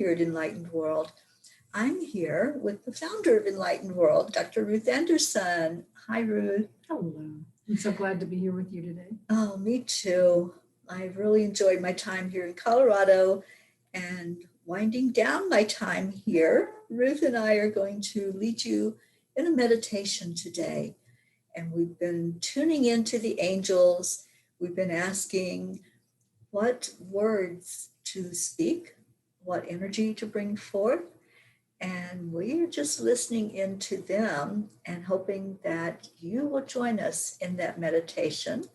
here at Enlightened World. I'm here with the founder of Enlightened World, Dr. Ruth Anderson. Hi, Ruth. Hello. I'm so glad to be here with you today. Oh, me too. I've really enjoyed my time here in Colorado and winding down my time here. Ruth and I are going to lead you in a meditation today. And we've been tuning into the angels. We've been asking what words to speak, what energy to bring forth. And we are just listening into them and hoping that you will join us in that meditation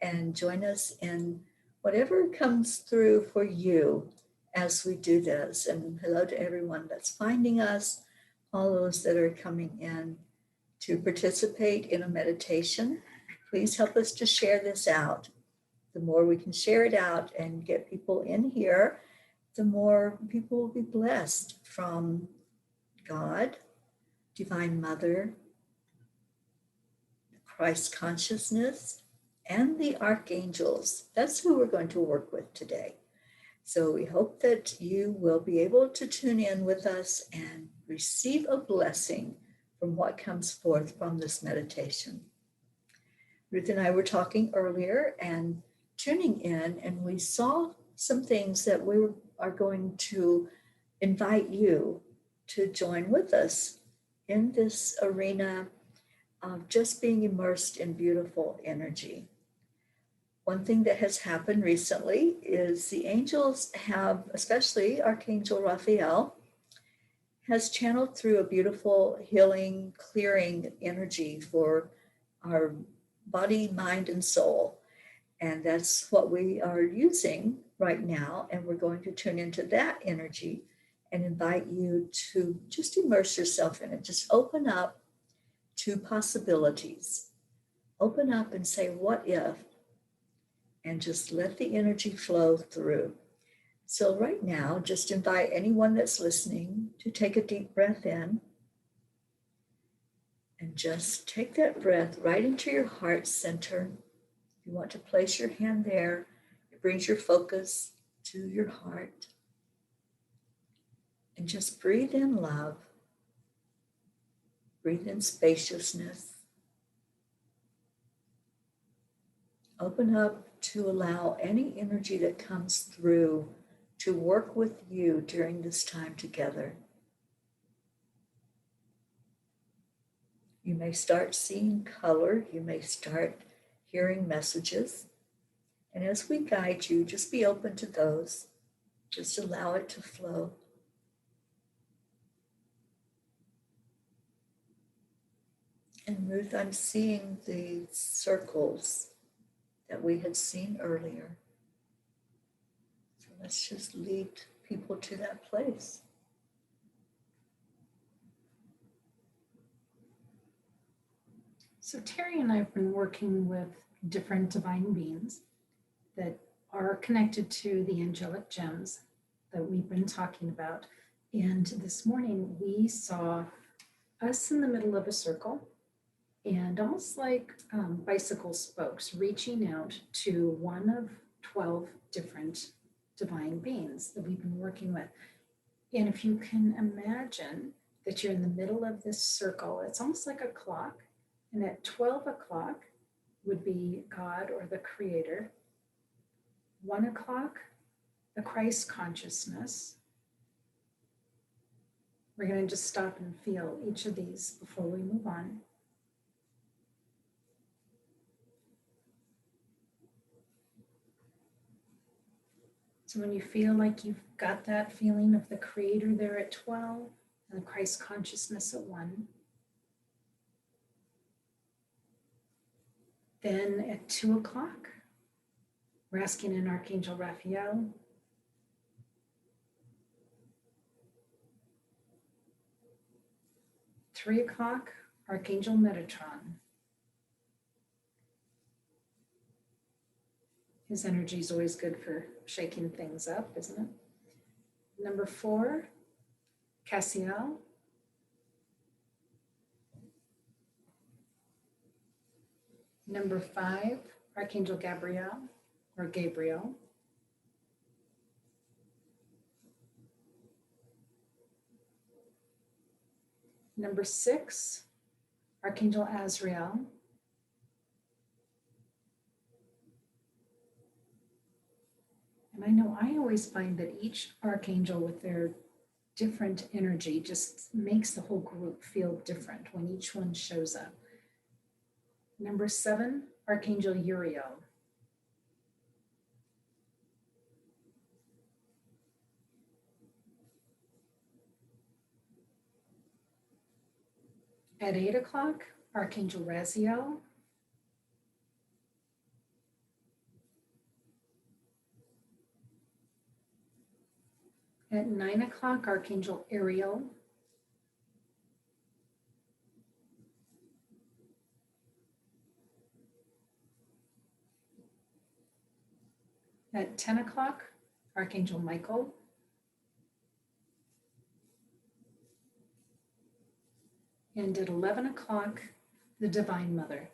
and join us in whatever comes through for you as we do this. And hello to everyone that's finding us, all those that are coming in to participate in a meditation. Please help us to share this out. The more we can share it out and get people in here, the more people will be blessed from God, Divine Mother, Christ consciousness, and the archangels. That's who we're going to work with today. So we hope that you will be able to tune in with us and receive a blessing from what comes forth from this meditation. Ruth and I were talking earlier and tuning in, and we saw some things that we are going to invite you to join with us in this arena of just being immersed in beautiful energy. One thing that has happened recently is the angels have, especially Archangel Raphael, has channeled through a beautiful healing, clearing energy for our body, mind, and soul. And that's what we are using right now. And we're going to tune into that energy and invite you to just immerse yourself in it. Just open up to possibilities. Open up and say, what if? And just let the energy flow through. So right now, just invite anyone that's listening to take a deep breath in and just take that breath right into your heart center. If you want to place your hand there, it brings your focus to your heart. And just breathe in love. Breathe in spaciousness. Open up to allow any energy that comes through to work with you during this time together. You may start seeing color. You may start hearing messages. And as we guide you, just be open to those. Just allow it to flow. And Ruth, I'm seeing the circles that we had seen earlier. So let's just lead people to that place. So Teri and I have been working with different divine beings that are connected to the angelic gems that we've been talking about. And this morning we saw us in the middle of a circle and almost like bicycle spokes reaching out to one of 12 different divine beings that we've been working with. And if you can imagine that you're in the middle of this circle, it's almost like a clock. And at 12 o'clock would be God or the Creator. 1 o'clock, the Christ consciousness. We're going to just stop and feel each of these before we move on. So when you feel like you've got that feeling of the Creator there at 12 and the Christ consciousness at 1, then at 2 o'clock, we're asking an Archangel Raphael. 3 o'clock, Archangel Metatron. His energy is always good for shaking things up, isn't it? Number 4, Cassiel. Number 5, Archangel Gabriel or Gabriel. Number 6, Archangel Azrael. And I know I always find that each archangel with their different energy just makes the whole group feel different when each one shows up. Number 7, Archangel Uriel. At 8 o'clock, Archangel Raziel. At 9 o'clock, Archangel Ariel. At 10 o'clock, Archangel Michael. And at 11 o'clock, the Divine Mother.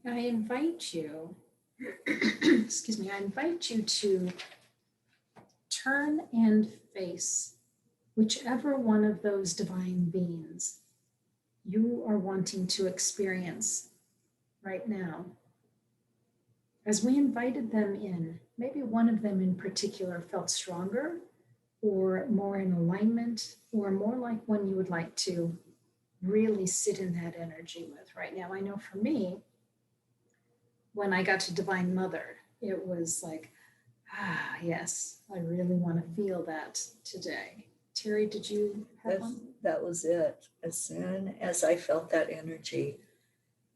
I invite you, excuse me, I invite you to turn and face whichever one of those divine beings you are wanting to experience right now. As we invited them in, maybe one of them in particular felt stronger or more in alignment or more like one you would like to really sit in that energy with right now. I know for me, when I got to Divine Mother, it was like, yes, I really want to feel that today. Teri, did you have one? That was it. As soon as I felt that energy,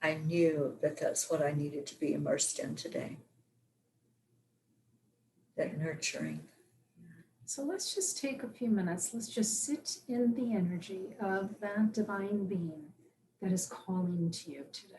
I knew that that's what I needed to be immersed in today. That nurturing. So let's just take a few minutes. Let's just sit in the energy of that divine being that is calling to you today.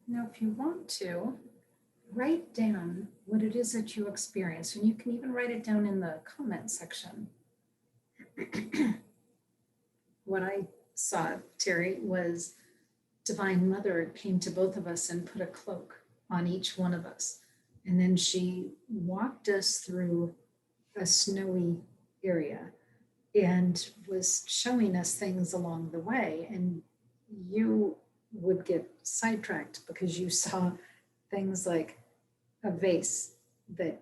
Now, if you want to, write down what it is that you experience, and you can even write it down in the comment section. What I saw, Teri, was Divine Mother came to both of us and put a cloak on each one of us. And then she walked us through a snowy area and was showing us things along the way. And you would get sidetracked because you saw things like a vase that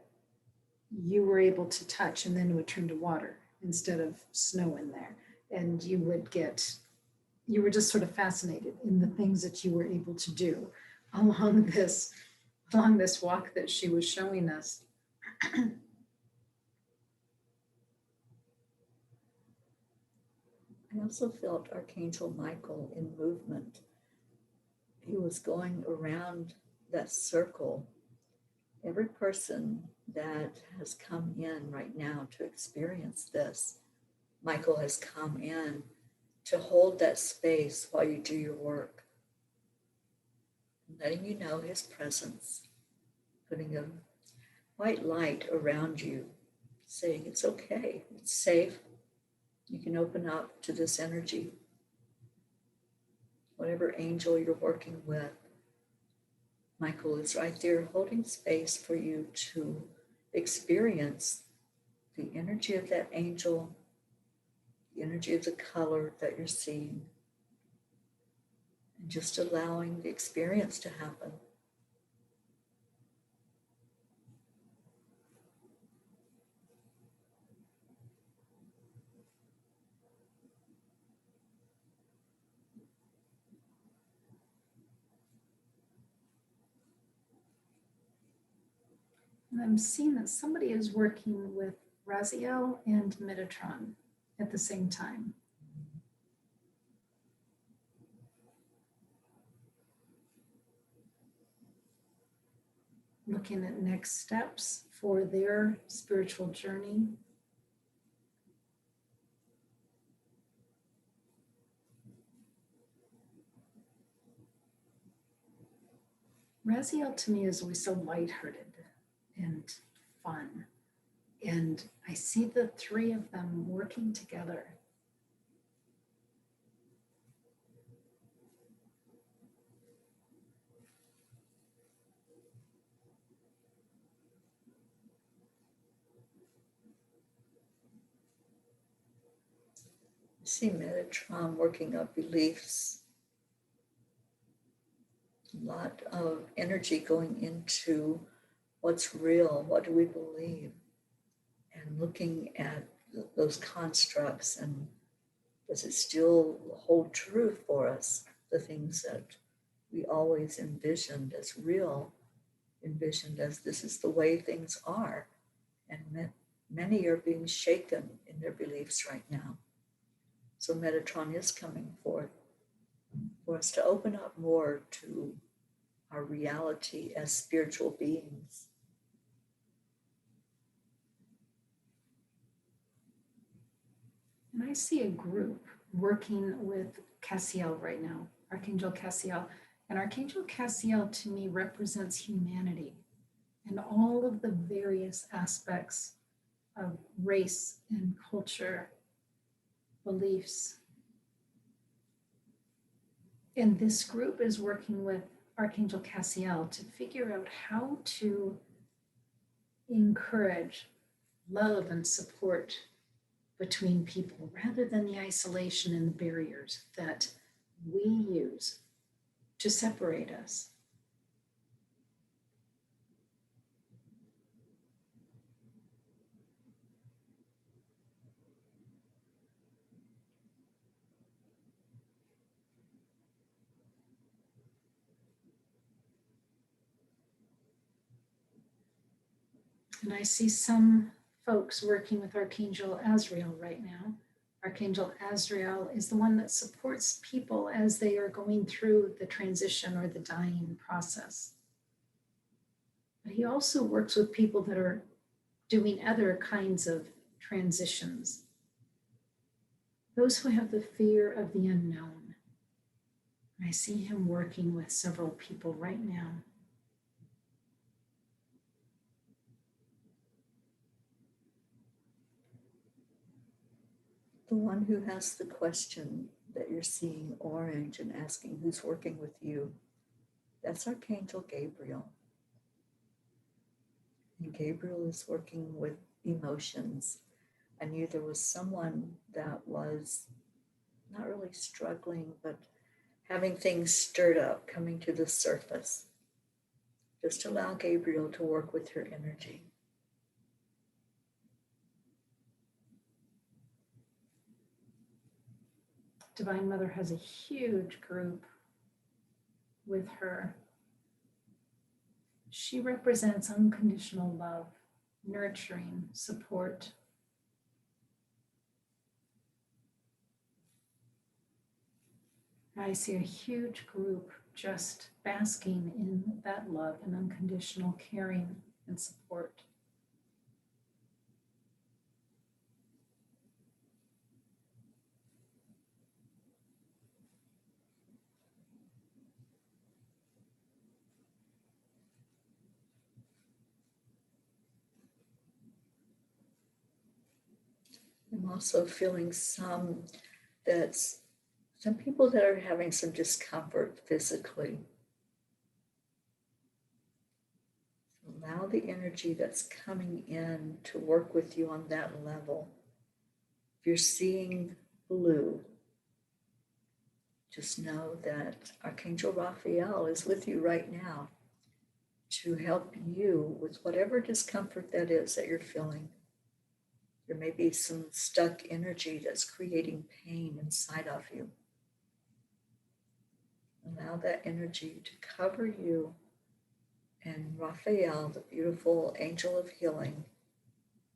you were able to touch and then it would turn to water instead of snow in there. And you were just sort of fascinated in the things that you were able to do along this walk that she was showing us. I also felt Archangel Michael in movement. He was going around that circle Every person that has come in right now to experience this, Michael has come in to hold that space while you do your work, letting you know his presence, putting a white light around you, saying it's okay, it's safe, you can open up to this energy. Whatever angel you're working with, Michael is right there holding space for you to experience the energy of that angel, the energy of the color that you're seeing, and just allowing the experience to happen. And I'm seeing that somebody is working with Raziel and Metatron at the same time. Looking at next steps for their spiritual journey. Raziel to me is always so lighthearted and fun. And I see the three of them working together. I see Metatron working up beliefs, a lot of energy going into what's real, what do we believe, and looking at those constructs, and does it still hold true for us, the things that we always envisioned as real, envisioned as this is the way things are. And many are being shaken in their beliefs right now. So Metatron is coming forth for us to open up more to our reality as spiritual beings. And I see a group working with Cassiel right now, Archangel Cassiel. And Archangel Cassiel to me represents humanity and all of the various aspects of race and culture, beliefs. And this group is working with Archangel Cassiel to figure out how to encourage love and support between people rather than the isolation and the barriers that we use to separate us. And I see some folks working with Archangel Azrael right now. Archangel Azrael is the one that supports people as they are going through the transition or the dying process. But he also works with people that are doing other kinds of transitions. Those who have the fear of the unknown. I see him working with several people right now. The one who has the question that you're seeing orange and asking who's working with you, that's Archangel Gabriel. And Gabriel is working with emotions. I knew there was someone that was not really struggling, but having things stirred up, coming to the surface. Just allow Gabriel to work with your energy. Divine Mother has a huge group with her. She represents unconditional love, nurturing, support. I see a huge group just basking in that love and unconditional caring and support. I'm also feeling some people that are having some discomfort physically. Allow the energy that's coming in to work with you on that level. If you're seeing blue, just know that Archangel Raphael is with you right now to help you with whatever discomfort that is that you're feeling. There may be some stuck energy that's creating pain inside of you. Allow that energy to cover you, and Raphael, the beautiful angel of healing,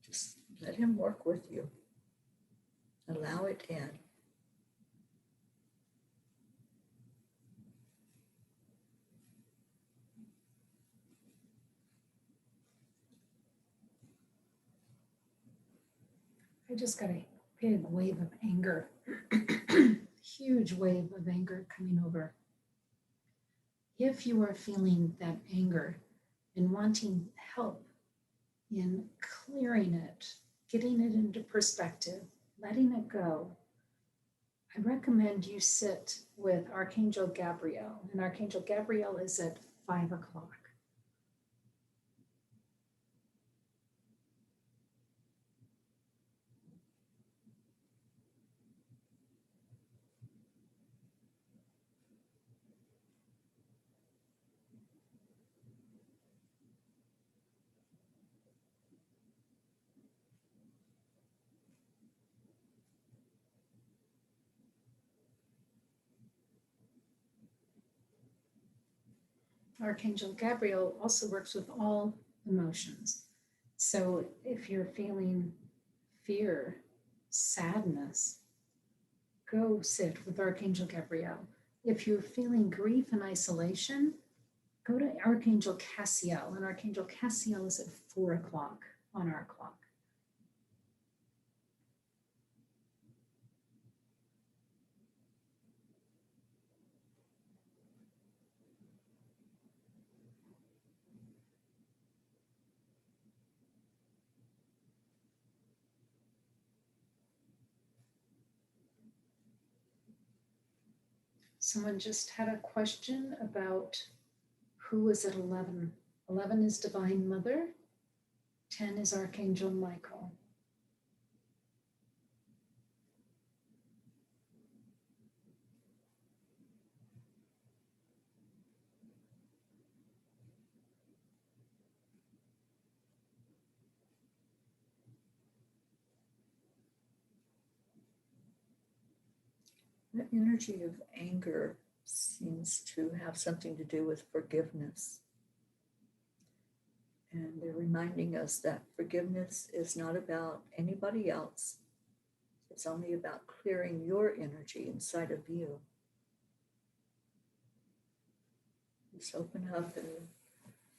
just let him work with you. Allow it in. I just got a big wave of anger, huge wave of anger coming over. If you are feeling that anger and wanting help in clearing it, getting it into perspective, letting it go, I recommend you sit with Archangel Gabriel, and Archangel Gabriel is at 5 o'clock. Archangel Gabriel also works with all emotions. So if you're feeling fear, sadness, go sit with Archangel Gabriel. If you're feeling grief and isolation, go to Archangel Cassiel, and Archangel Cassiel is at 4 o'clock on our clock. Someone just had a question about who is at 11. 11 is Divine Mother. 10 is Archangel Michael. The energy of anger seems to have something to do with forgiveness. And they're reminding us that forgiveness is not about anybody else. It's only about clearing your energy inside of you. Just open up and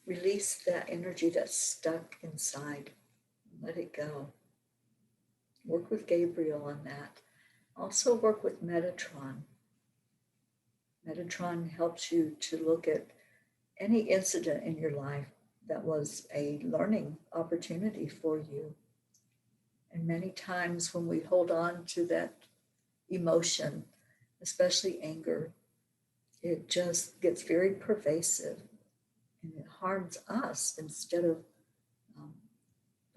release that energy that's stuck inside. Let it go. Work with Gabriel on that. Also work with Metatron. Metatron helps you to look at any incident in your life that was a learning opportunity for you. And many times when we hold on to that emotion, especially anger, it just gets very pervasive and it harms us instead of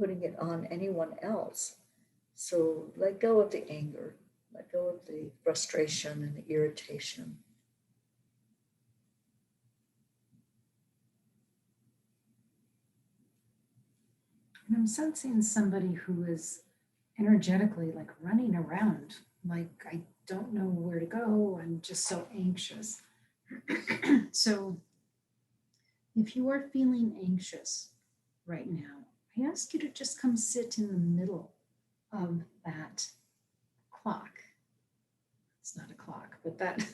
putting it on anyone else. So let go of the anger, let go of the frustration and the irritation. And I'm sensing somebody who is energetically like running around, like I don't know where to go. I'm just so anxious. So if you are feeling anxious right now, I ask you to just come sit in the middle of that clock. It's not a clock, but that,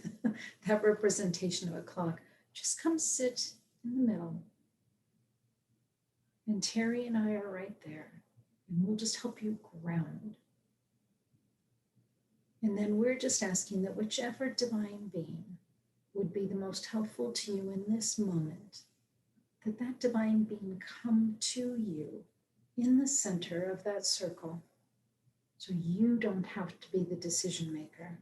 that representation of a clock. Just come sit in the middle And Teri and I are right there, and we'll just help you ground. And then we're just asking that whichever divine being would be the most helpful to you in this moment, that that divine being come to you in the center of that circle, so you don't have to be the decision maker.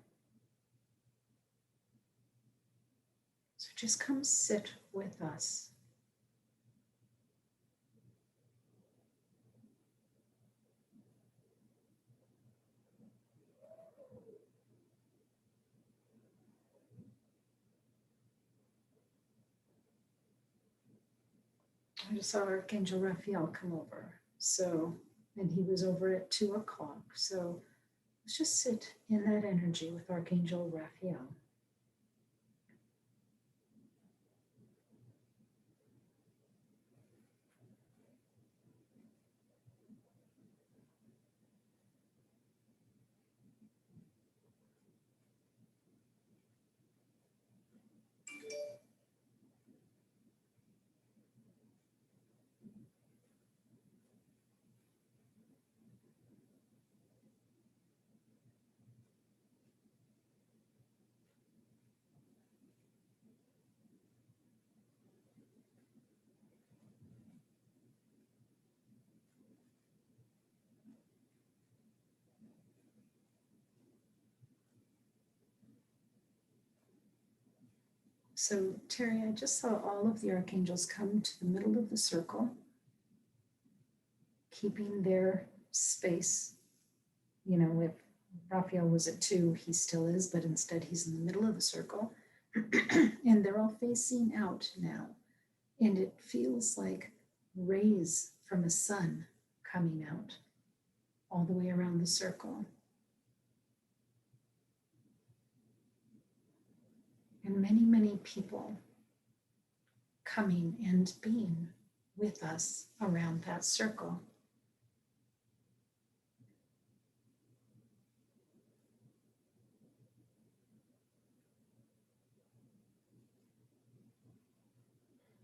So just come sit with us. I just saw Archangel Raphael come over. And he was over at 2:00. So let's just sit in that energy with Archangel Raphael. So, Teri, I just saw all of the archangels come to the middle of the circle, keeping their space. You know, if Raphael was at 2, he still is, but instead he's in the middle of the circle. And they're all facing out now. And it feels like rays from a sun coming out all the way around the circle. And many, many people coming and being with us around that circle.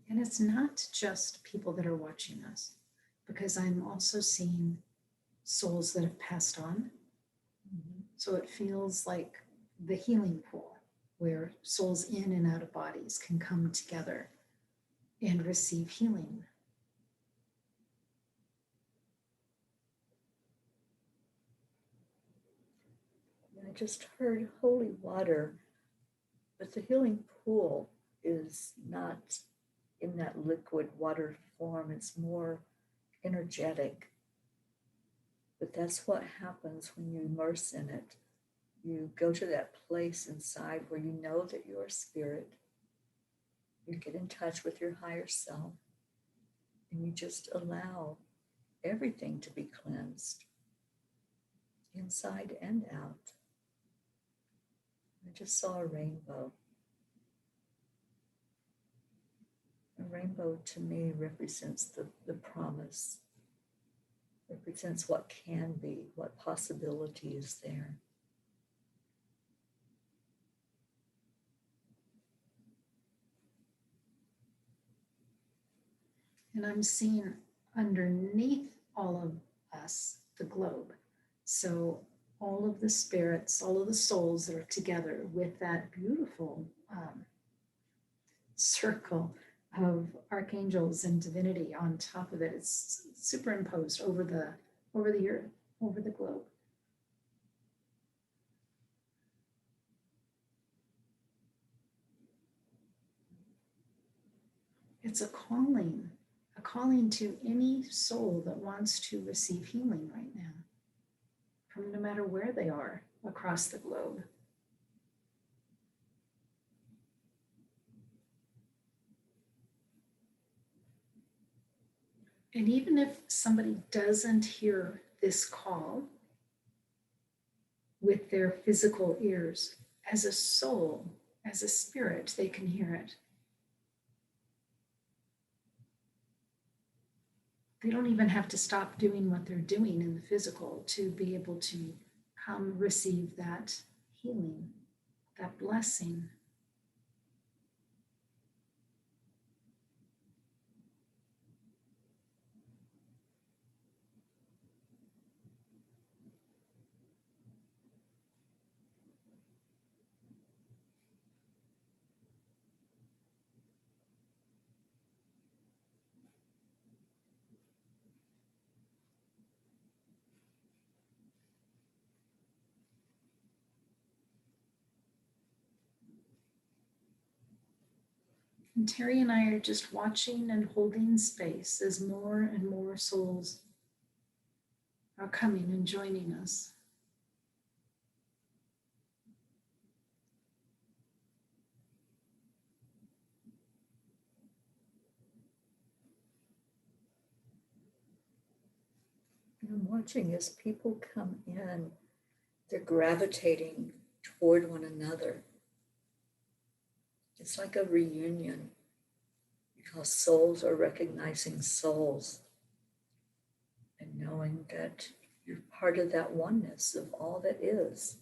And it's not just people that are watching us, because I'm also seeing souls that have passed on. Mm-hmm. So it feels like the healing pool where souls in and out of bodies can come together and receive healing. I just heard holy water, but the healing pool is not in that liquid water form. It's more energetic. But that's what happens when you immerse in it. You go to that place inside where you know that you're a spirit. You get in touch with your higher self, and you just allow everything to be cleansed, inside and out. I just saw a rainbow. A rainbow to me represents the promise, represents what can be, what possibility is there. And I'm seeing underneath all of us the globe. So all of the spirits, all of the souls that are together with that beautiful circle of archangels and divinity on top of it. It's superimposed over the earth, over the globe. It's a calling to any soul that wants to receive healing right now, from no matter where they are across the globe. And even if somebody doesn't hear this call with their physical ears, as a soul, as a spirit, they can hear it. They don't even have to stop doing what they're doing in the physical to be able to come receive that healing, that blessing. And Teri and I are just watching and holding space as more and more souls are coming and joining us. And I'm watching as people come in, they're gravitating toward one another. It's like a reunion because souls are recognizing souls and knowing that you're part of that oneness of all that is.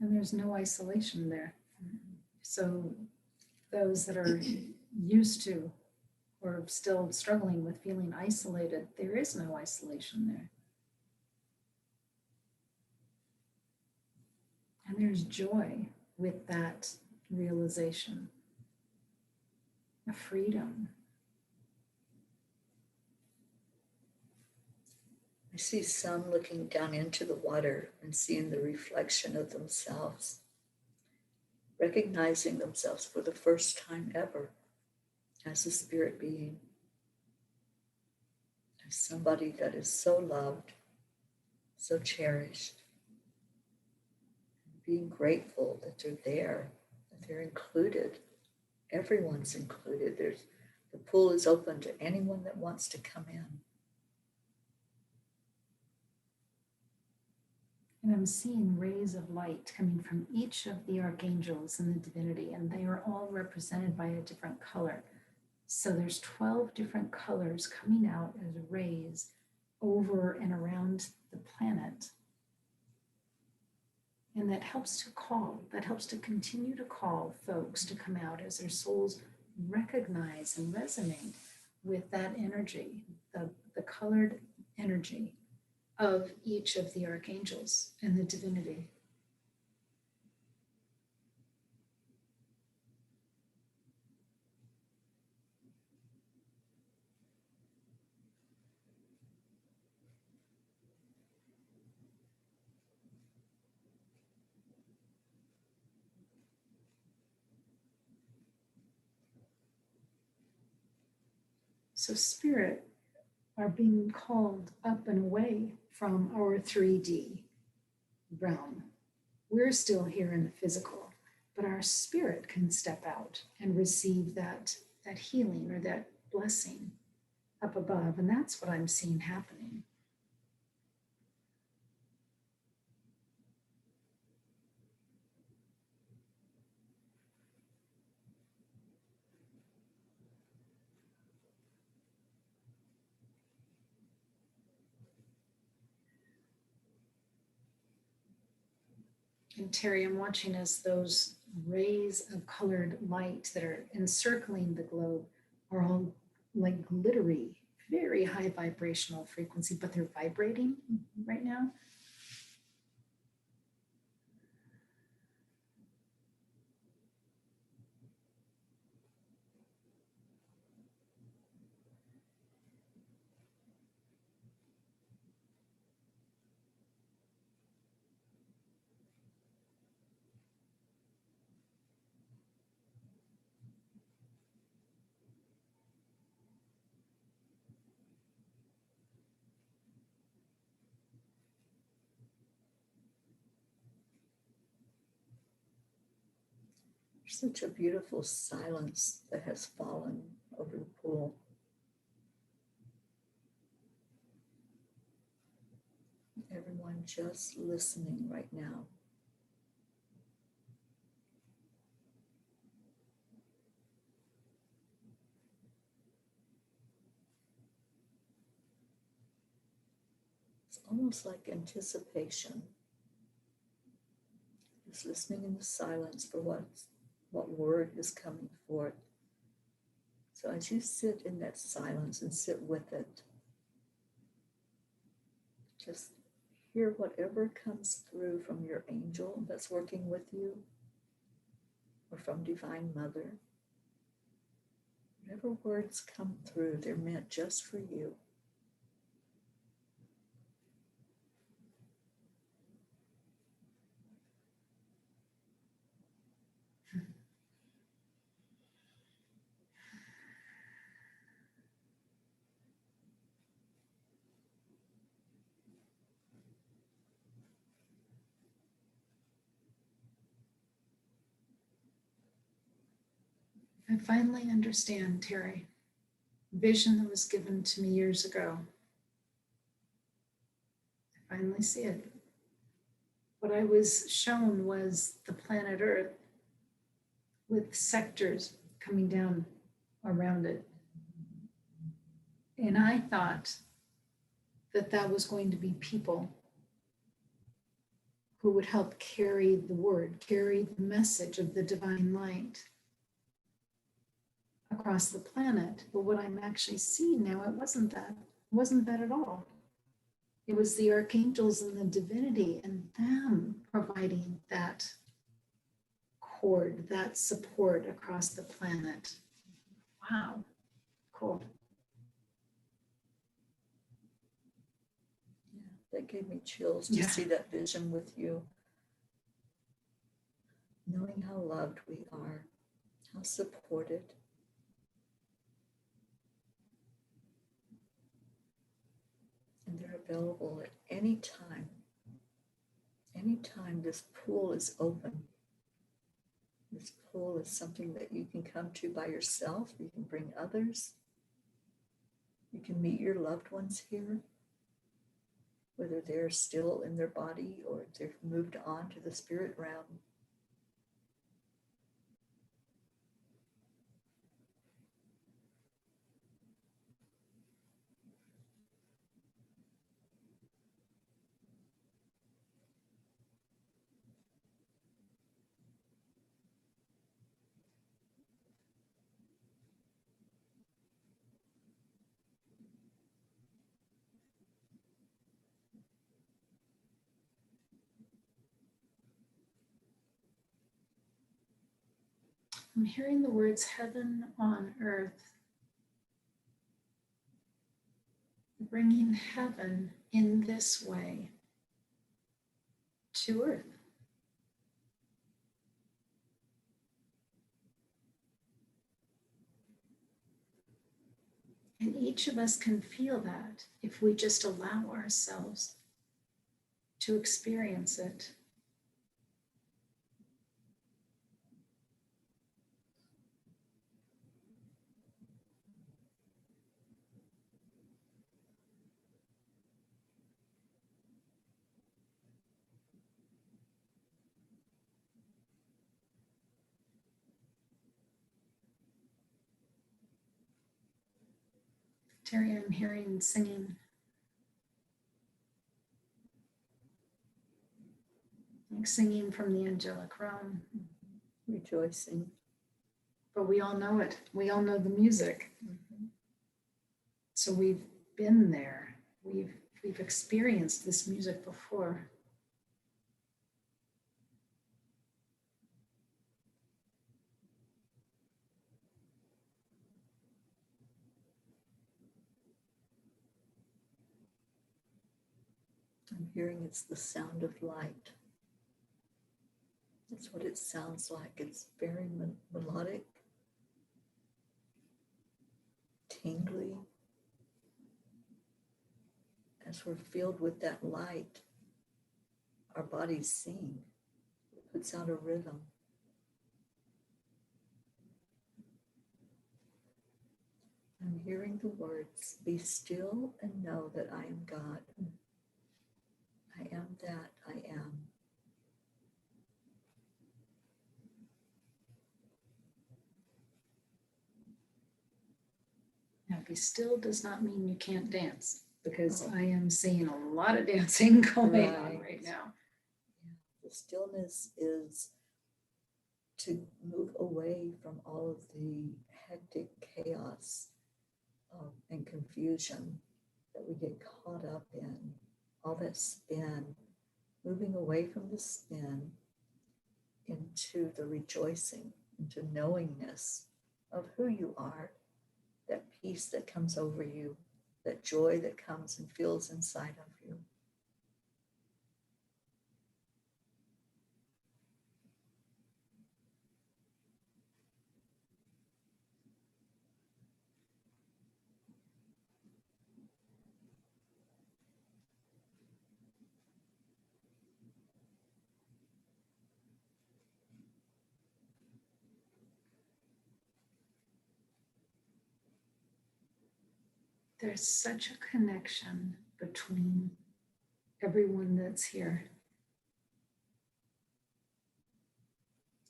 And there's no isolation there. So those that are used to or still struggling with feeling isolated, there is no isolation there. And there's joy with that realization, a freedom. I see some looking down into the water and seeing the reflection of themselves, recognizing themselves for the first time ever as a spirit being, as somebody that is so loved, so cherished, being grateful that they're there, that they're included. Everyone's included. The pool is open to anyone that wants to come in. And I'm seeing rays of light coming from each of the archangels in the divinity, and they are all represented by a different color. So there's 12 different colors coming out as rays over and around the planet. And that helps to continue to call folks to come out as their souls recognize and resonate with that energy, the colored energy of each of the archangels and the divinity. So spirit are being called up and away from our 3D realm. We're still here in the physical, but our spirit can step out and receive that healing or that blessing up above. And that's what I'm seeing happening. And Teri, I'm watching as those rays of colored light that are encircling the globe are all like glittery, very high vibrational frequency, but they're vibrating right now. There's such a beautiful silence that has fallen over the pool. Everyone just listening right now. It's almost like anticipation. Just listening in the silence for what word is coming forth. So as you sit in that silence and sit with it, just hear whatever comes through from your angel that's working with you, or from Divine Mother. Whatever words come through, they're meant just for you. I finally understand, Teri. Vision that was given to me years ago. I finally see it. What I was shown was the planet Earth with sectors coming down around it. And I thought that that was going to be people who would help carry the word, carry the message of the divine light across the planet. But what I'm actually seeing now, it wasn't that. It wasn't that at all. It was the archangels and the divinity and them providing that cord, that support across the planet. Wow, cool. Yeah, that gave me chills to see that vision with you. Knowing how loved we are, how supported. And they're available at any time. Anytime this pool is open. This pool is something that you can come to by yourself. You can bring others. You can meet your loved ones here, whether they're still in their body or they've moved on to the spirit realm. I'm hearing the words heaven on earth, bringing heaven in this way to earth. And each of us can feel that if we just allow ourselves to experience it. Teri, I'm hearing singing. Like singing from the angelic realm. Rejoicing. But we all know it. We all know the music. Mm-hmm. So we've been there. We've experienced this music before. I'm hearing it's the sound of light. That's what it sounds like. It's very melodic, tingly. As we're filled with that light, our bodies sing. It puts out a rhythm. I'm hearing the words, be still and know that I am God. I am that I am. Now, be still does not mean you can't dance, because I am seeing a lot of dancing going on right now. Yeah. The stillness is to move away from all of the hectic chaos and confusion that we get caught up in all that spin, moving away from the spin into the rejoicing, into knowingness of who you are, that peace that comes over you, that joy that comes and feels inside of you. There's such a connection between everyone that's here.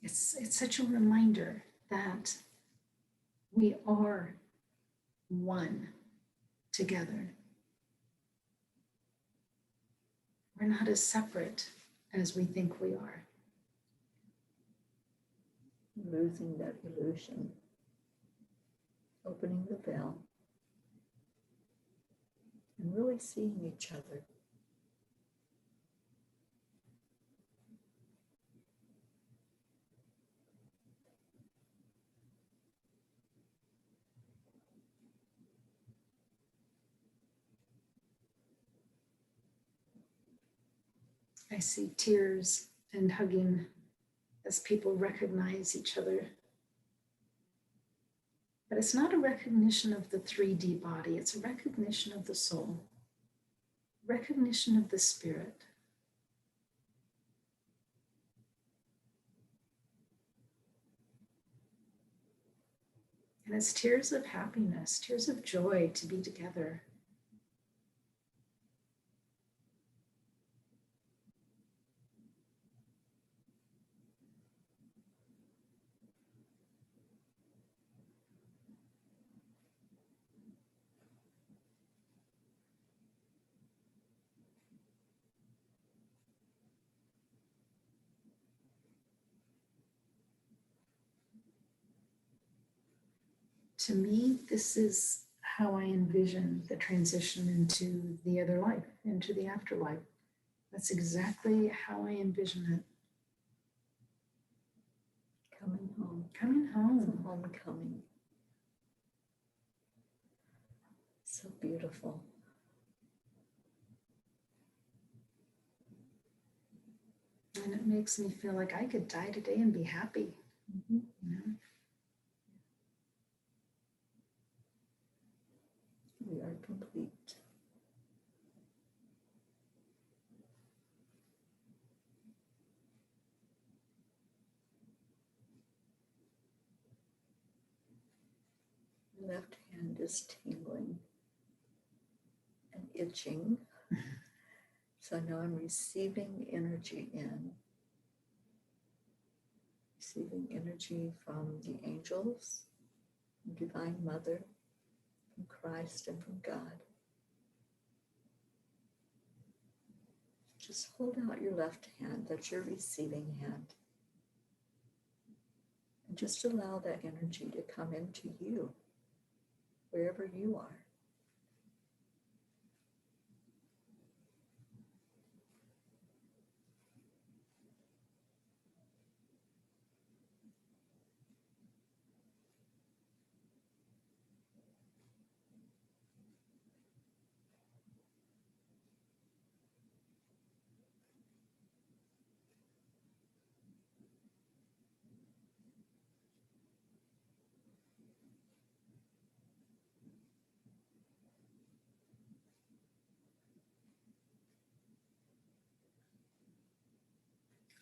It's such a reminder that we are one together. We're not as separate as we think we are. Losing that illusion, opening the veil, and really seeing each other. I see tears and hugging as people recognize each other. But it's not a recognition of the 3D body, it's a recognition of the soul, recognition of the spirit. And it's tears of happiness, tears of joy to be together. To me, this is how I envision the transition into the other life, into the afterlife. That's exactly how I envision it. Coming home. Coming It's a home. homecoming. So beautiful. And it makes me feel like I could die today and be happy. Mm-hmm. You know? We are complete. My left hand is tingling and itching. So now I'm receiving energy in. Receiving energy from the angels, from Divine Mother, from Christ, and from God. Just hold out your left hand, that's your receiving hand. And just allow that energy to come into you, wherever you are.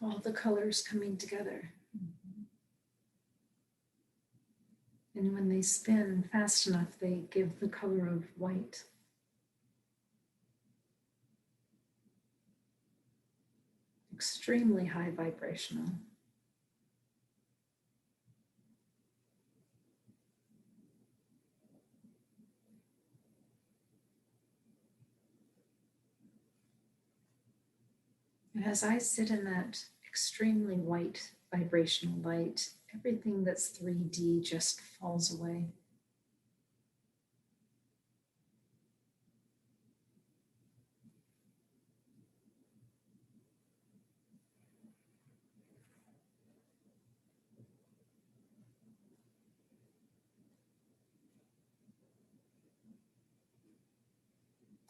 All the colors coming together. And when they spin fast enough, they give the color of white. Extremely high vibrational. And as I sit in that extremely white vibrational light, everything that's 3D just falls away.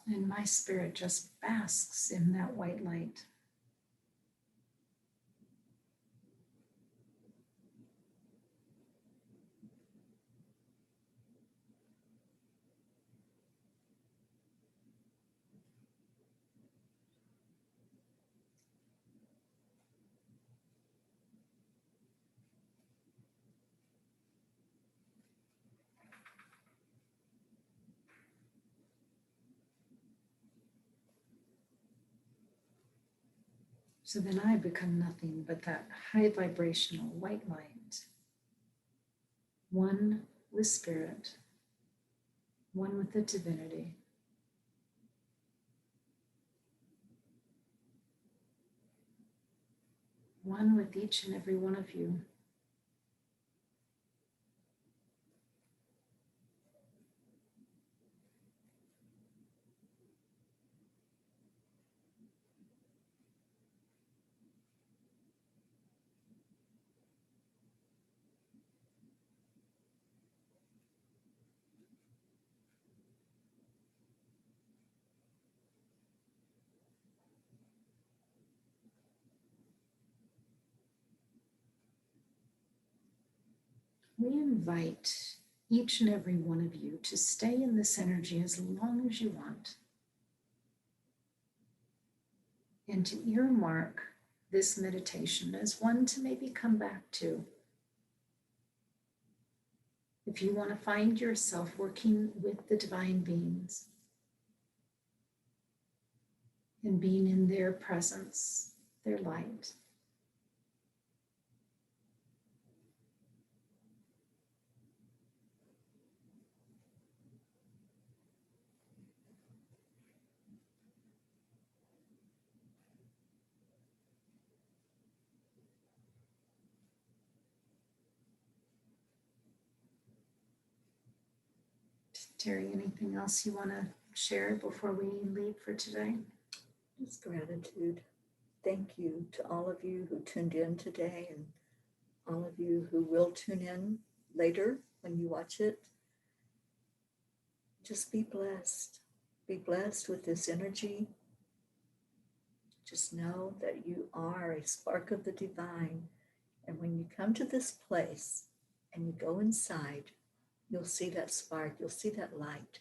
And my spirit just basks in that white light. So then I become nothing but that high vibrational white light, one with spirit, one with the divinity. One with each and every one of you. We invite each and every one of you to stay in this energy as long as you want, and to earmark this meditation as one to maybe come back to. If you want to find yourself working with the divine beings and being in their presence, their light. Teri, anything else you want to share before we leave for today? Just gratitude. Thank you to all of you who tuned in today and all of you who will tune in later when you watch it. Just be blessed. Be blessed with this energy. Just know that you are a spark of the divine. And when you come to this place and you go inside, you'll see that spark, you'll see that light.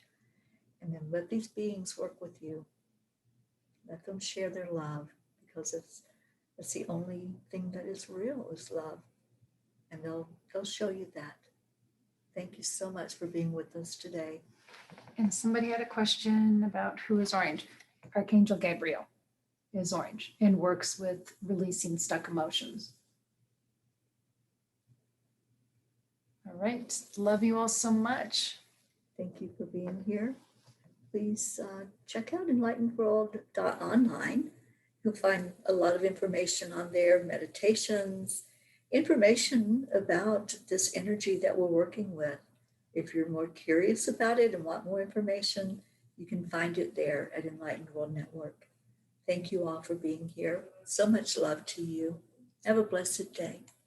And then let these beings work with you. Let them share their love, because it's the only thing that is real is love. And they'll show you that. Thank you so much for being with us today. And somebody had a question about who is orange. Archangel Gabriel is orange and works with releasing stuck emotions. All right. Love you all so much. Thank you for being here. Please check out enlightenedworld.online. You'll find a lot of information on there, meditations, information about this energy that we're working with. If you're more curious about it and want more information, you can find it there at Enlightened World Network. Thank you all for being here. So much love to you. Have a blessed day.